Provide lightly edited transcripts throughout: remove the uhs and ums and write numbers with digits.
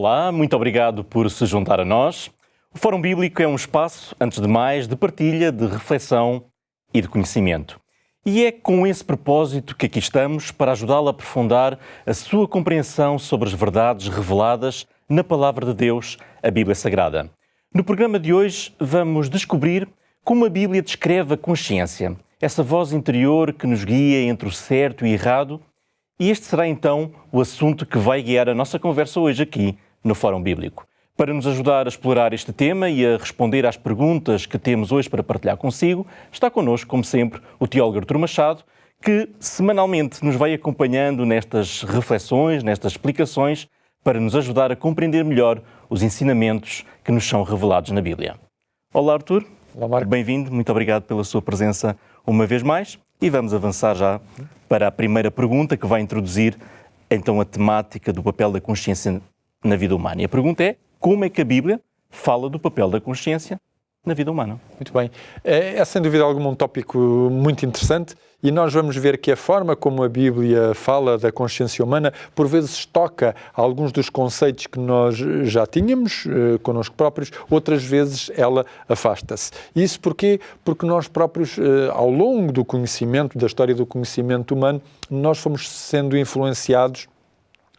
Olá, muito obrigado por se juntar a nós. O Fórum Bíblico é um espaço, antes de mais, de partilha, de reflexão e de conhecimento. E é com esse propósito que aqui estamos para ajudá-lo a aprofundar a sua compreensão sobre as verdades reveladas na Palavra de Deus, a Bíblia Sagrada. No programa de hoje vamos descobrir como a Bíblia descreve a consciência, essa voz interior que nos guia entre o certo e o errado. E este será então o assunto que vai guiar a nossa conversa hoje aqui no Fórum Bíblico. Para nos ajudar a explorar este tema e a responder às perguntas que temos hoje para partilhar consigo, está connosco, como sempre, o teólogo Artur Machado, que semanalmente nos vai acompanhando nestas reflexões, nestas explicações, para nos ajudar a compreender melhor os ensinamentos que nos são revelados na Bíblia. Olá, Artur. Olá, Marco. Bem-vindo, muito obrigado pela sua presença uma vez mais. E vamos avançar já para a primeira pergunta, que vai introduzir então a temática do papel da consciência na vida humana. E a pergunta é: como é que a Bíblia fala do papel da consciência na vida humana? Muito bem. É sem dúvida alguma um tópico muito interessante e nós vamos ver que a forma como a Bíblia fala da consciência humana por vezes toca alguns dos conceitos que nós já tínhamos connosco próprios, outras vezes ela afasta-se. Isso porquê? Porque nós próprios, ao longo do conhecimento, da história do conhecimento humano, nós fomos sendo influenciados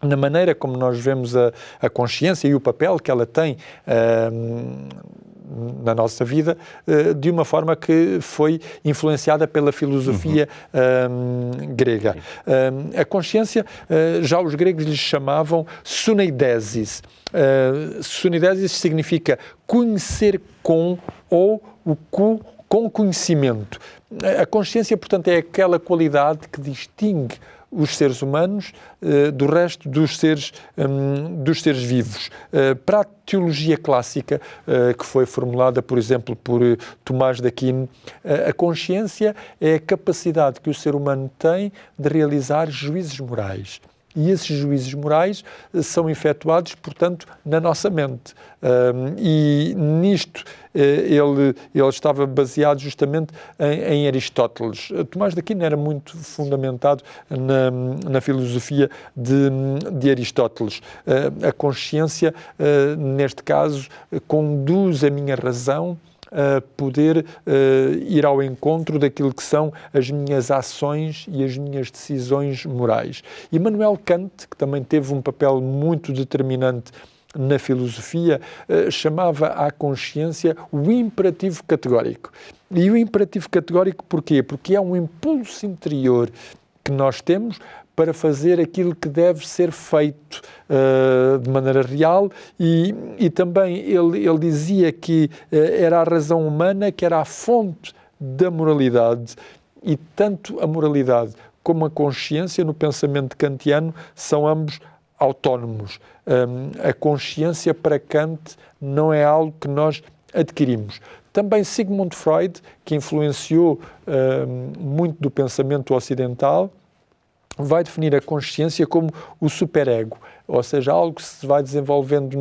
na maneira como nós vemos a consciência e o papel que ela tem na nossa vida, de uma forma que foi influenciada pela filosofia grega. A consciência, já os gregos lhe chamavam suneidesis. Suneidesis significa conhecer com ou com conhecimento. A consciência, portanto, é aquela qualidade que distingue os seres humanos do resto dos seres vivos. Para a teologia clássica, que foi formulada, por exemplo, por Tomás de Aquino, a consciência é a capacidade que o ser humano tem de realizar juízos morais. E esses juízos morais são efetuados, portanto, na nossa mente. E nisto ele estava baseado justamente em Aristóteles. Tomás de Aquino era muito fundamentado na filosofia de Aristóteles. A consciência, neste caso, conduz a minha razão a poder ir ao encontro daquilo que são as minhas ações e as minhas decisões morais. Immanuel Kant, que também teve um papel muito determinante na filosofia, chamava à consciência o imperativo categórico. E o imperativo categórico porquê? Porque é um impulso interior que nós temos para fazer aquilo que deve ser feito de maneira real e também ele dizia que era a razão humana que era a fonte da moralidade e tanto a moralidade como a consciência no pensamento kantiano são ambos autónomos. A consciência para Kant não é algo que nós adquirimos. Também Sigmund Freud, que influenciou muito do pensamento ocidental, vai definir a consciência como o superego, ou seja, algo que se vai desenvolvendo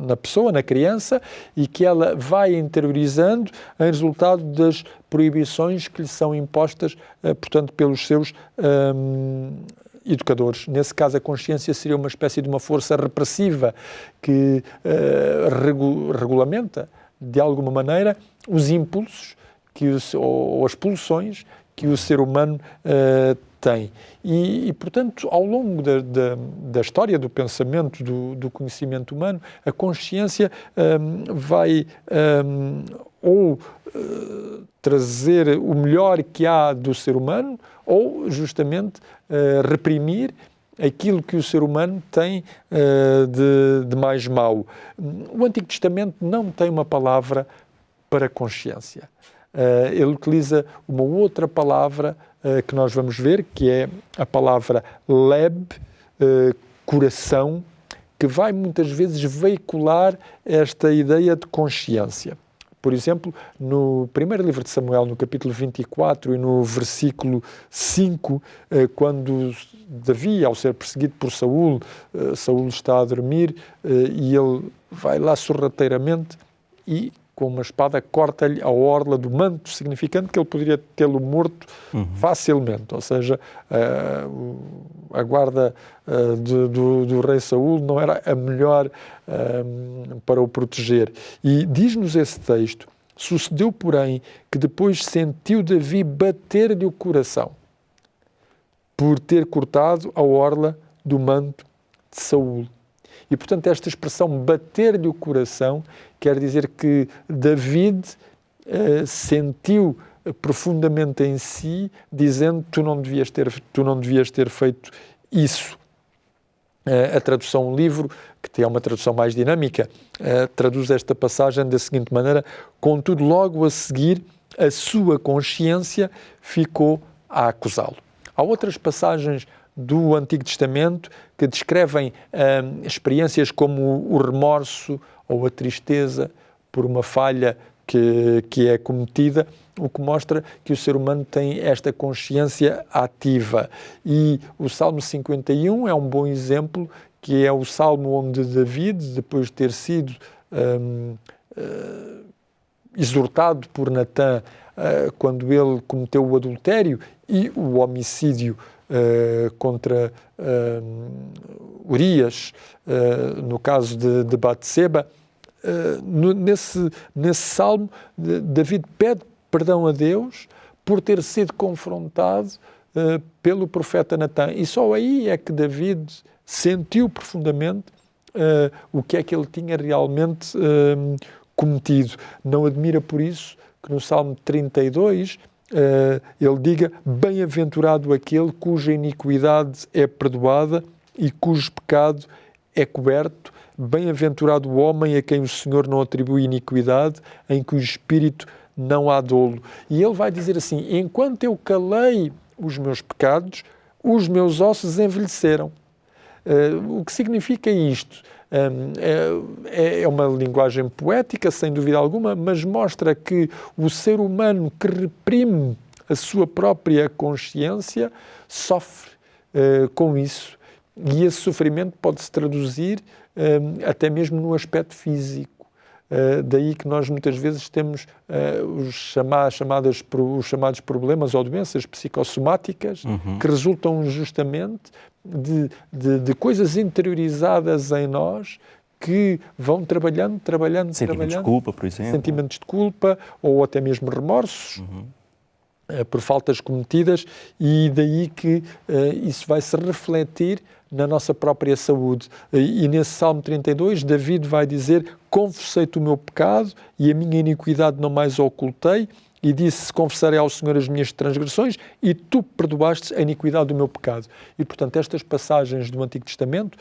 na pessoa, na criança, e que ela vai interiorizando em resultado das proibições que lhe são impostas, portanto, pelos seus educadores. Nesse caso, a consciência seria uma espécie de uma força repressiva que regulamenta, de alguma maneira, os impulsos ou as pulsões que o ser humano tem. E, portanto, ao longo da história do pensamento, do conhecimento humano, a consciência vai trazer o melhor que há do ser humano ou, justamente, reprimir aquilo que o ser humano tem de mais mau. O Antigo Testamento não tem uma palavra para consciência. Ele utiliza uma outra palavra que nós vamos ver, que é a palavra leb, coração, que vai muitas vezes veicular esta ideia de consciência. Por exemplo, no primeiro livro de Samuel, no capítulo 24 e no versículo 5, quando Davi, ao ser perseguido por Saúl, Saúl está a dormir e ele vai lá sorrateiramente e com uma espada, corta-lhe a orla do manto, significando que ele poderia tê-lo morto facilmente. Ou seja, a guarda do rei Saul não era a melhor para o proteger. E diz-nos esse texto: sucedeu, porém, que depois sentiu Davi bater-lhe o coração por ter cortado a orla do manto de Saul. E, portanto, esta expressão bater-lhe o coração quer dizer que David sentiu profundamente em si, dizendo: tu não devias ter feito isso. A tradução Um Livro, que tem uma tradução mais dinâmica, traduz esta passagem da seguinte maneira: contudo, logo a seguir, a sua consciência ficou a acusá-lo. Há outras passagens do Antigo Testamento que descrevem experiências como o remorso ou a tristeza por uma falha que é cometida, o que mostra que o ser humano tem esta consciência ativa. E o Salmo 51 é um bom exemplo, que é o salmo onde David, depois de ter sido exortado por Natã quando ele cometeu o adultério e o homicídio contra Urias, no caso de Batseba, nesse salmo, David pede perdão a Deus por ter sido confrontado pelo profeta Natã. E só aí é que David sentiu profundamente o que é que ele tinha realmente cometido. Não admira por isso que no Salmo 32 ele diga: bem-aventurado aquele cuja iniquidade é perdoada e cujo pecado é coberto. Bem-aventurado o homem a quem o Senhor não atribui iniquidade, em cujo espírito não há dolo. E ele vai dizer assim: enquanto eu calei os meus pecados, os meus ossos envelheceram. O que significa isto? É uma linguagem poética, sem dúvida alguma, mas mostra que o ser humano que reprime a sua própria consciência sofre com isso. E esse sofrimento pode-se traduzir até mesmo no aspecto físico. Daí que nós muitas vezes temos os chamados problemas ou doenças psicossomáticas que resultam justamente de coisas interiorizadas em nós que vão trabalhando. Sentimentos de culpa, por exemplo. Sentimentos de culpa ou até mesmo remorsos por faltas cometidas, e daí que isso vai se refletir na nossa própria saúde. E nesse Salmo 32, David vai dizer: confessei-te o meu pecado e a minha iniquidade não mais ocultei, e disse: confessarei ao Senhor as minhas transgressões e tu perdoaste a iniquidade do meu pecado. E, portanto, estas passagens do Antigo Testamento,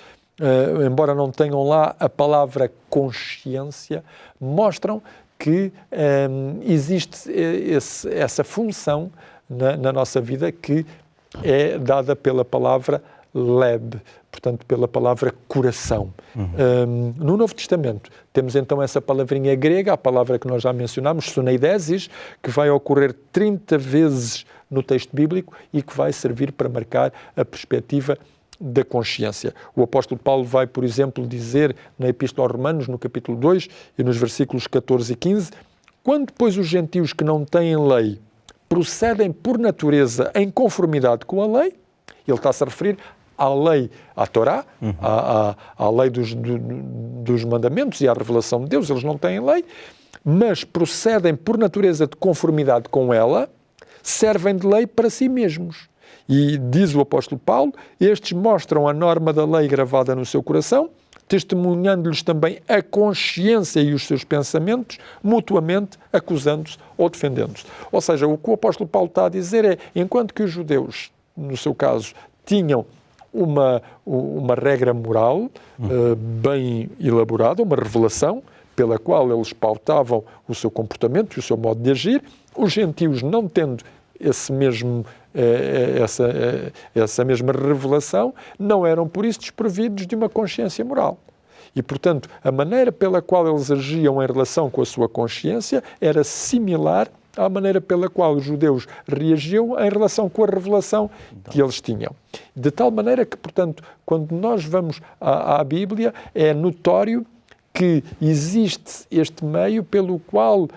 embora não tenham lá a palavra consciência, mostram que existe essa função na nossa vida que é dada pela palavra leb, portanto, pela palavra coração. No Novo Testamento temos então essa palavrinha grega, a palavra que nós já mencionámos, suneidesis, que vai ocorrer 30 vezes no texto bíblico e que vai servir para marcar a perspectiva da consciência. O apóstolo Paulo vai, por exemplo, dizer na Epístola aos Romanos, no capítulo 2 e nos versículos 14 e 15: quando, pois, os gentios que não têm lei procedem por natureza em conformidade com a lei, ele está-se a referir à lei, à Torá, à lei dos mandamentos e à revelação de Deus. Eles não têm lei, mas procedem por natureza de conformidade com ela, servem de lei para si mesmos. E diz o apóstolo Paulo: estes mostram a norma da lei gravada no seu coração, testemunhando-lhes também a consciência e os seus pensamentos, mutuamente acusando-se ou defendendo-se. Ou seja, o que o apóstolo Paulo está a dizer é: enquanto que os judeus, no seu caso, tinham uma regra moral bem elaborada, uma revelação pela qual eles pautavam o seu comportamento e o seu modo de agir, os gentios, não tendo essa mesma revelação, não eram por isso desprovidos de uma consciência moral. E, portanto, a maneira pela qual eles agiam em relação com a sua consciência era similar à maneira pela qual os judeus reagiam em relação com a revelação que eles tinham. De tal maneira que, portanto, quando nós vamos à Bíblia, é notório que existe este meio pelo qual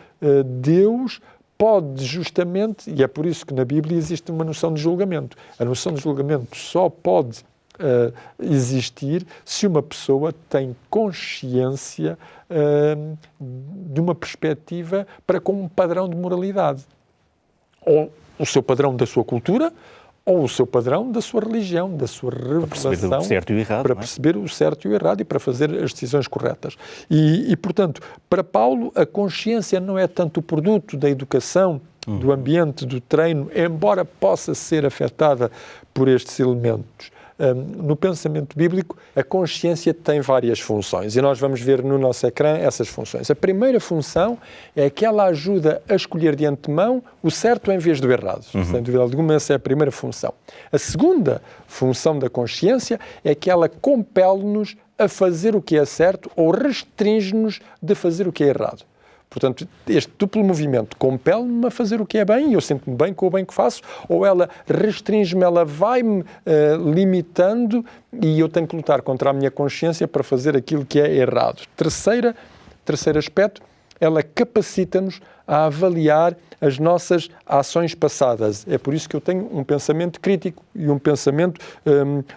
Deus pode justamente, e é por isso que na Bíblia existe uma noção de julgamento. A noção de julgamento só pode existir se uma pessoa tem consciência de uma perspectiva para com um padrão de moralidade. Ou o seu padrão da sua cultura, ou o seu padrão da sua religião, da sua revelação, para perceber o certo e o errado, para perceber o certo e o errado e para fazer as decisões corretas. E, portanto, para Paulo, a consciência não é tanto o produto da educação, do ambiente, do treino, embora possa ser afetada por estes elementos. No pensamento bíblico, a consciência tem várias funções e nós vamos ver no nosso ecrã essas funções. A primeira função é que ela ajuda a escolher de antemão o certo em vez do errado. Sem dúvida alguma, essa é a primeira função. A segunda função da consciência é que ela compele-nos a fazer o que é certo ou restringe-nos de fazer o que é errado. Portanto, este duplo movimento compele-me a fazer o que é bem, e eu sinto-me bem com o bem que faço, ou ela restringe-me, ela vai-me limitando e eu tenho que lutar contra a minha consciência para fazer aquilo que é errado. Terceiro aspecto, ela capacita-nos a avaliar as nossas ações passadas. É por isso que eu tenho um pensamento crítico e um pensamento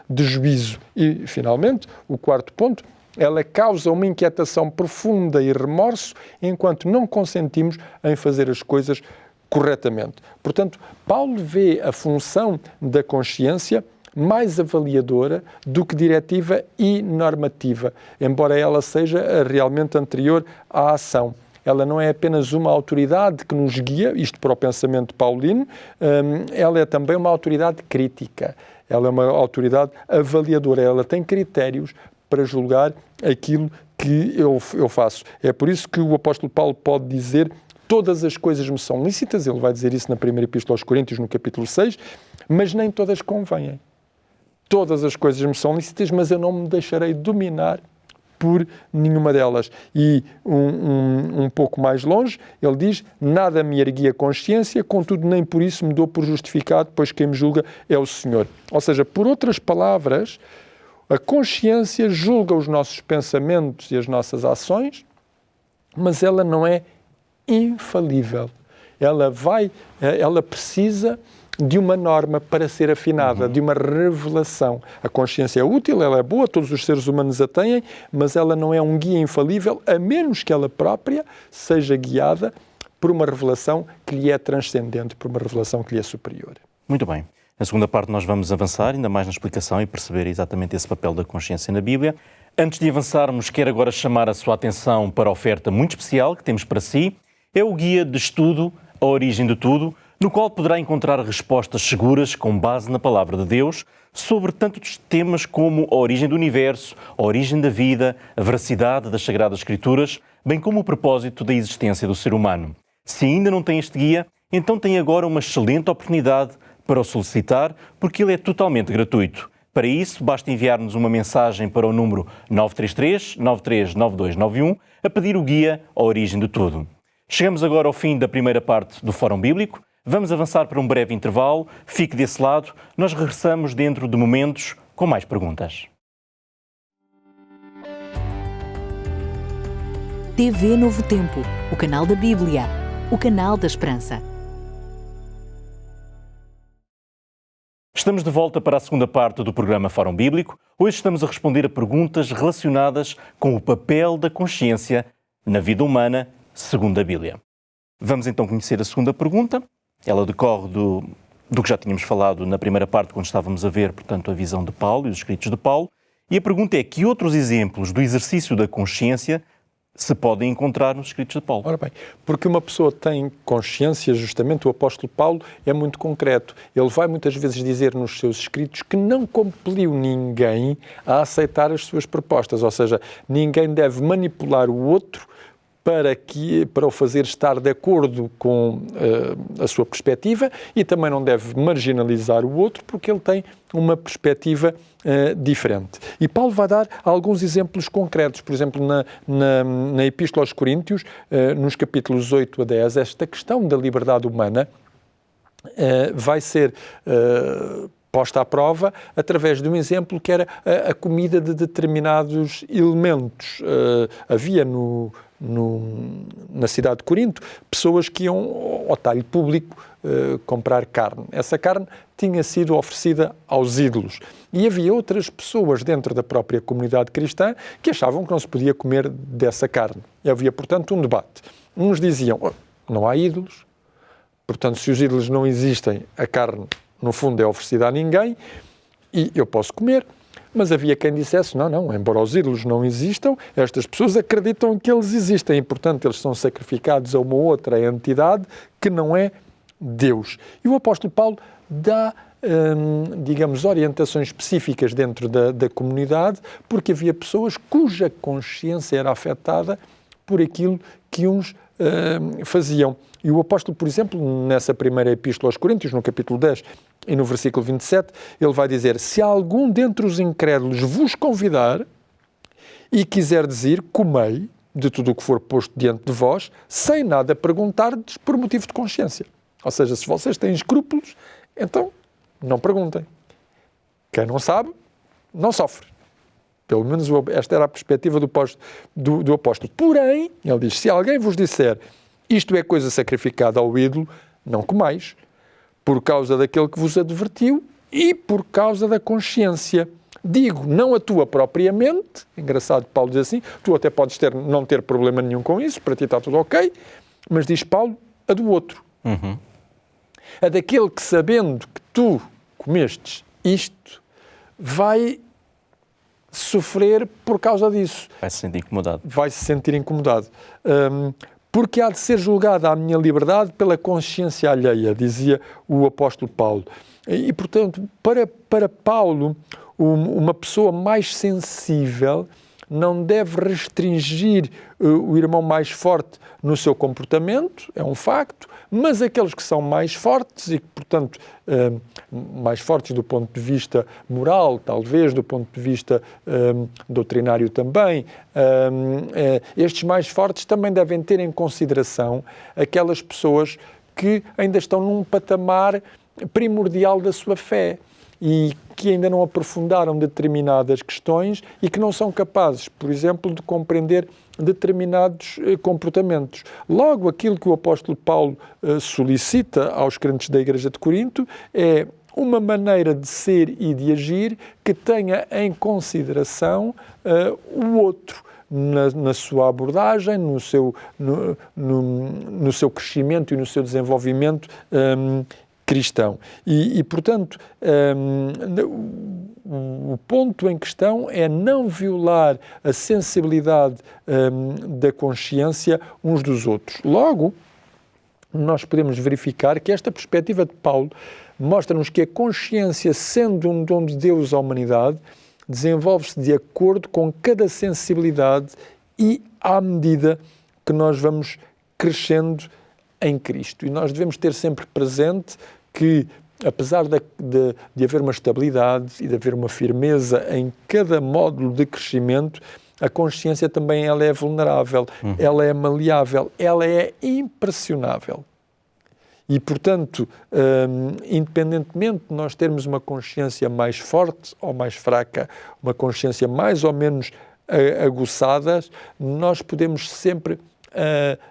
de juízo. E, finalmente, o quarto ponto, ela causa uma inquietação profunda e remorso enquanto não consentimos em fazer as coisas corretamente. Portanto, Paulo vê a função da consciência mais avaliadora do que diretiva e normativa, embora ela seja realmente anterior à ação. Ela não é apenas uma autoridade que nos guia, isto para o pensamento paulino, ela é também uma autoridade crítica, ela é uma autoridade avaliadora, ela tem critérios para julgar aquilo que eu faço. É por isso que o apóstolo Paulo pode dizer: todas as coisas me são lícitas, ele vai dizer isso na primeira epístola aos Coríntios, no capítulo 6, mas nem todas convêm. Todas as coisas me são lícitas, mas eu não me deixarei dominar por nenhuma delas. E um pouco mais longe, ele diz: nada me erguia a consciência, contudo nem por isso me dou por justificado, pois quem me julga é o Senhor. Ou seja, por outras palavras, a consciência julga os nossos pensamentos e as nossas ações, mas ela não é infalível. Ela precisa de uma norma para ser afinada, de uma revelação. A consciência é útil, ela é boa, todos os seres humanos a têm, mas ela não é um guia infalível, a menos que ela própria seja guiada por uma revelação que lhe é transcendente, por uma revelação que lhe é superior. Muito bem. Na segunda parte nós vamos avançar ainda mais na explicação e perceber exatamente esse papel da consciência na Bíblia. Antes de avançarmos, quero agora chamar a sua atenção para a oferta muito especial que temos para si. É o guia de estudo A Origem de Tudo, no qual poderá encontrar respostas seguras com base na Palavra de Deus sobre tantos temas como a origem do universo, a origem da vida, a veracidade das Sagradas Escrituras, bem como o propósito da existência do ser humano. Se ainda não tem este guia, então tem agora uma excelente oportunidade para o solicitar, porque ele é totalmente gratuito. Para isso, basta enviar-nos uma mensagem para o número 933-939291 a pedir o guia A Origem de Tudo. Chegamos agora ao fim da primeira parte do Fórum Bíblico. Vamos avançar para um breve intervalo. Fique desse lado. Nós regressamos dentro de momentos com mais perguntas. TV Novo Tempo, o canal da Bíblia, o canal da Esperança. Estamos de volta para a segunda parte do programa Fórum Bíblico. Hoje estamos a responder a perguntas relacionadas com o papel da consciência na vida humana, segundo a Bíblia. Vamos então conhecer a segunda pergunta. Ela decorre do que já tínhamos falado na primeira parte, quando estávamos a ver, portanto, a visão de Paulo e os escritos de Paulo. E a pergunta é: que outros exemplos do exercício da consciência se podem encontrar nos escritos de Paulo? Ora bem, porque uma pessoa tem consciência, justamente o apóstolo Paulo é muito concreto. Ele vai muitas vezes dizer nos seus escritos que não compeliu ninguém a aceitar as suas propostas, ou seja, ninguém deve manipular o outro para o fazer estar de acordo com a sua perspectiva, e também não deve marginalizar o outro porque ele tem uma perspectiva diferente. E Paulo vai dar alguns exemplos concretos. Por exemplo, na Epístola aos Coríntios, nos capítulos 8 a 10, esta questão da liberdade humana vai ser posta à prova através de um exemplo que era a comida de determinados elementos. Havia na cidade de Corinto pessoas que iam ao talho público comprar carne. Essa carne tinha sido oferecida aos ídolos. E havia outras pessoas dentro da própria comunidade cristã que achavam que não se podia comer dessa carne. E havia, portanto, um debate. Uns diziam, não há ídolos, portanto, se os ídolos não existem, a carne, no fundo, é oferecida a ninguém e eu posso comer. Mas havia quem dissesse, não, embora os ídolos não existam, estas pessoas acreditam que eles existem e, portanto, eles são sacrificados a uma outra entidade que não é Deus. E o apóstolo Paulo dá, digamos, orientações específicas dentro da comunidade, porque havia pessoas cuja consciência era afetada por aquilo que uns faziam. E o apóstolo, por exemplo, nessa primeira epístola aos Coríntios, no capítulo 10 e no versículo 27, ele vai dizer, se algum dentre os incrédulos vos convidar e quiser dizer, comei de tudo o que for posto diante de vós, sem nada perguntar-lhes por motivo de consciência. Ou seja, se vocês têm escrúpulos, então não perguntem. Quem não sabe, não sofre. Pelo menos esta era a perspectiva do apóstolo. Porém, ele diz, se alguém vos disser, isto é coisa sacrificada ao ídolo, não comais, por causa daquele que vos advertiu e por causa da consciência. Digo, não a tua propriamente, engraçado Paulo diz assim, tu até podes não ter problema nenhum com isso, para ti está tudo ok, mas diz Paulo, a do outro. Uhum. A daquele que, sabendo que tu comestes isto, vai sofrer por causa disso. Vai se sentir incomodado. Vai se sentir incomodado. Porque há de ser julgada a minha liberdade pela consciência alheia, dizia o apóstolo Paulo. E, portanto, para Paulo, uma pessoa mais sensível não deve restringir o irmão mais forte no seu comportamento, é um facto, mas aqueles que são mais fortes e que, portanto, mais fortes do ponto de vista moral, talvez, do ponto de vista doutrinário também, estes mais fortes também devem ter em consideração aquelas pessoas que ainda estão num patamar primordial da sua fé e que ainda não aprofundaram determinadas questões e que não são capazes, por exemplo, de compreender determinados comportamentos. Logo, aquilo que o apóstolo Paulo solicita aos crentes da Igreja de Corinto é uma maneira de ser e de agir que tenha em consideração o outro na sua abordagem, no seu crescimento e no seu desenvolvimento cristão. E portanto, o ponto em questão é não violar a sensibilidade da consciência uns dos outros. Logo, nós podemos verificar que esta perspectiva de Paulo mostra-nos que a consciência, sendo um dom de Deus à humanidade, desenvolve-se de acordo com cada sensibilidade e à medida que nós vamos crescendo em Cristo. E nós devemos ter sempre presente que, apesar de haver uma estabilidade e de haver uma firmeza em cada módulo de crescimento, a consciência também ela é vulnerável, ela é maleável, ela é impressionável. E, portanto, independentemente de nós termos uma consciência mais forte ou mais fraca, uma consciência mais ou menos aguçada, nós podemos sempre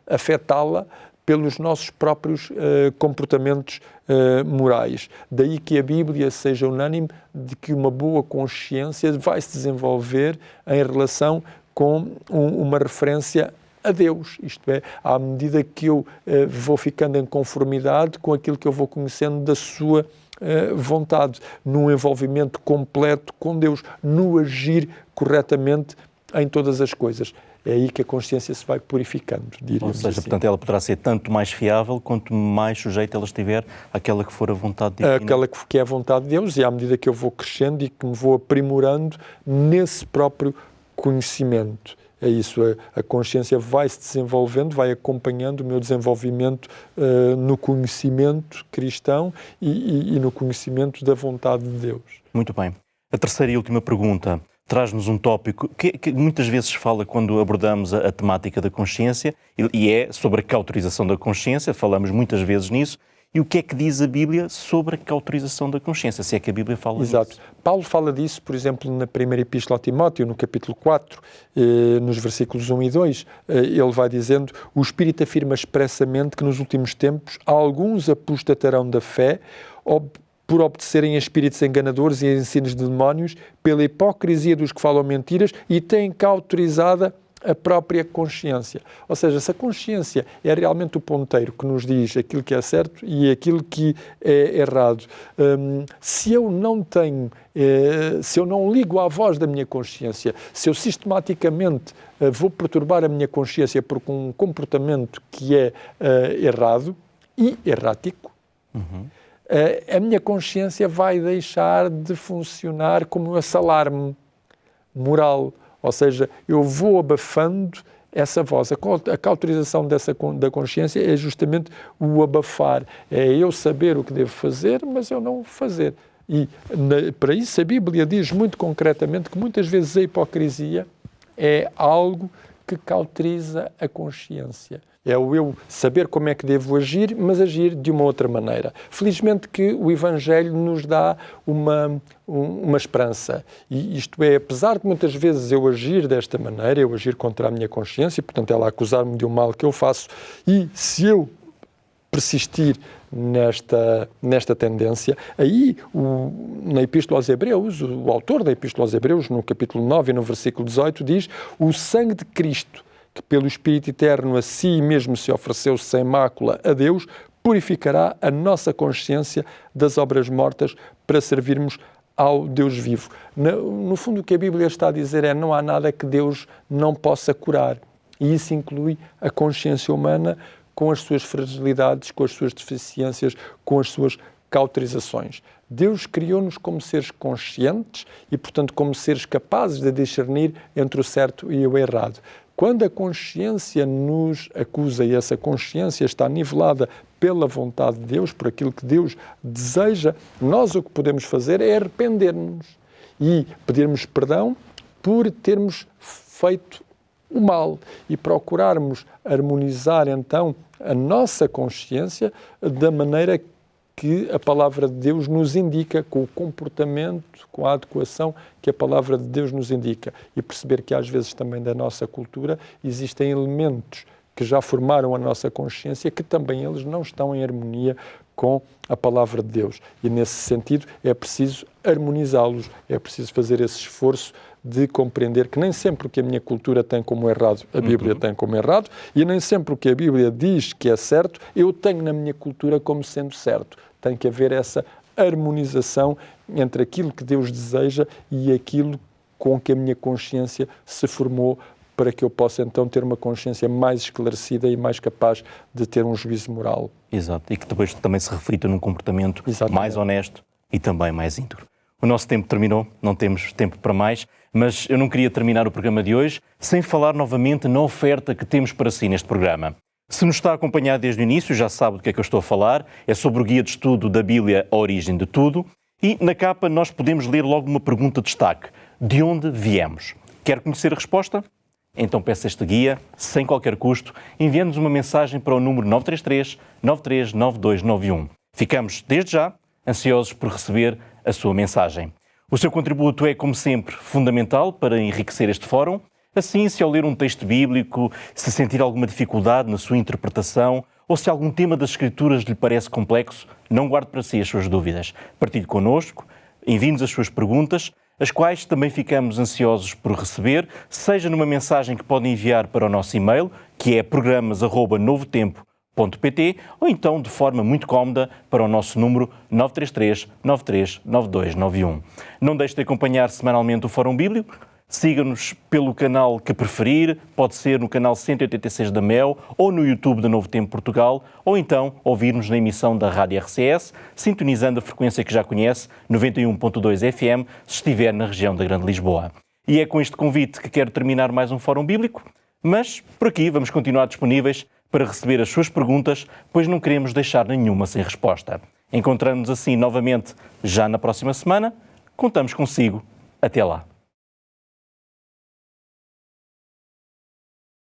afetá-la pelos nossos próprios comportamentos morais. Daí que a Bíblia seja unânime de que uma boa consciência vai se desenvolver em relação com uma referência a Deus, isto é, à medida que eu vou ficando em conformidade com aquilo que eu vou conhecendo da sua vontade, num envolvimento completo com Deus, no agir corretamente em todas as coisas. É aí que a consciência se vai purificando, diríamos. Ou seja, assim. portanto, ela poderá ser tanto mais fiável quanto mais sujeita ela estiver àquela que for a vontade de Deus. Aquela que é a vontade de Deus, e à medida que eu vou crescendo e que me vou aprimorando nesse próprio conhecimento. É isso, a consciência vai se desenvolvendo, vai acompanhando o meu desenvolvimento no conhecimento cristão e no conhecimento da vontade de Deus. Muito bem. A terceira e última pergunta traz-nos um tópico que muitas vezes fala quando abordamos a temática da consciência e é sobre a cauterização da consciência, falamos muitas vezes nisso, E o que é que diz a Bíblia sobre a cauterização da consciência, se é que a Bíblia fala Exato. disso? Paulo fala disso, por exemplo, na primeira epístola a Timóteo, no capítulo 4, nos versículos 1 e 2, ele vai dizendo: o Espírito afirma expressamente que nos últimos tempos alguns apostatarão da fé por obedecerem a espíritos enganadores e a ensinos de demónios, pela hipocrisia dos que falam mentiras e têm cauterizada a própria consciência. Ou seja, se a consciência é realmente o ponteiro que nos diz aquilo que é certo e aquilo que é errado, se eu não tenho, se eu não ligo à voz da minha consciência, se eu sistematicamente vou perturbar a minha consciência por um comportamento que é errado e errático, a minha consciência vai deixar de funcionar como esse alarme moral. Ou seja, eu vou abafando essa voz. A cauterização da consciência é justamente o abafar. É eu saber o que devo fazer, mas eu não fazer. E para isso a Bíblia diz muito concretamente que muitas vezes a hipocrisia é algo que cauteriza a consciência. É o eu saber como é que devo agir, mas agir de uma outra maneira. Felizmente que o Evangelho nos dá uma esperança. E isto é, apesar de muitas vezes eu agir desta maneira, eu agir contra a minha consciência, portanto ela acusar-me de um mal que eu faço, e se eu persistir nesta tendência, aí na Epístola aos Hebreus, o autor da Epístola aos Hebreus, no capítulo 9 e no versículo 18, diz: o sangue de Cristo, que pelo Espírito Eterno a si mesmo se ofereceu sem mácula a Deus, purificará a nossa consciência das obras mortas para servirmos ao Deus vivo. No fundo, o que a Bíblia está a dizer é: não há nada que Deus não possa curar. E isso inclui a consciência humana com as suas fragilidades, com as suas deficiências, com as suas cauterizações. Deus criou-nos como seres conscientes e, portanto, como seres capazes de discernir entre o certo e o errado. Quando a consciência nos acusa e essa consciência está nivelada pela vontade de Deus, por aquilo que Deus deseja, nós o que podemos fazer é arrepender-nos e pedirmos perdão por termos feito o mal e procurarmos harmonizar então a nossa consciência da maneira que a palavra de Deus nos indica, com o comportamento, com a adequação que a palavra de Deus nos indica. E perceber que às vezes também da nossa cultura existem elementos que já formaram a nossa consciência que também eles não estão em harmonia com a palavra de Deus. E nesse sentido é preciso harmonizá-los, é preciso fazer esse esforço de compreender que nem sempre o que a minha cultura tem como errado, a Bíblia tem como errado, e nem sempre o que a Bíblia diz que é certo, eu tenho na minha cultura como sendo certo. Tem que haver essa harmonização entre aquilo que Deus deseja e aquilo com que a minha consciência se formou, para que eu possa então ter uma consciência mais esclarecida e mais capaz de ter um juízo moral. Exato, e que depois também se reflita num comportamento mais honesto e também mais íntegro. O nosso tempo terminou, não temos tempo para mais, mas eu não queria terminar o programa de hoje sem falar novamente na oferta que temos para si neste programa. Se nos está a acompanhar desde o início, já sabe do que é que eu estou a falar, é sobre o guia de estudo da Bíblia, A Origem de Tudo, e na capa nós podemos ler logo uma pergunta de destaque: de onde viemos? Quer conhecer a resposta? Então peça este guia, sem qualquer custo, enviando-nos uma mensagem para o número 933 939291. Ficamos, desde já, ansiosos por receber a sua mensagem. O seu contributo é, como sempre, fundamental para enriquecer este fórum. Assim, se ao ler um texto bíblico, se sentir alguma dificuldade na sua interpretação ou se algum tema das Escrituras lhe parece complexo, não guarde para si as suas dúvidas. Partilhe connosco, envie-nos as suas perguntas, as quais também ficamos ansiosos por receber, seja numa mensagem que pode enviar para o nosso e-mail, que é programas@novotempo.pt, ou então de forma muito cómoda para o nosso número 933 93 9291. Não deixe de acompanhar semanalmente o Fórum Bíblico. Siga-nos pelo canal que preferir, pode ser no canal 186 da MEL ou no YouTube da Novo Tempo Portugal, ou então ouvir-nos na emissão da Rádio RCS, sintonizando a frequência que já conhece, 91.2 FM, se estiver na região da Grande Lisboa. E é com este convite que quero terminar mais um Fórum Bíblico, mas por aqui vamos continuar disponíveis para receber as suas perguntas, pois não queremos deixar nenhuma sem resposta. Encontramos-nos assim novamente já na próxima semana. Contamos consigo. Até lá.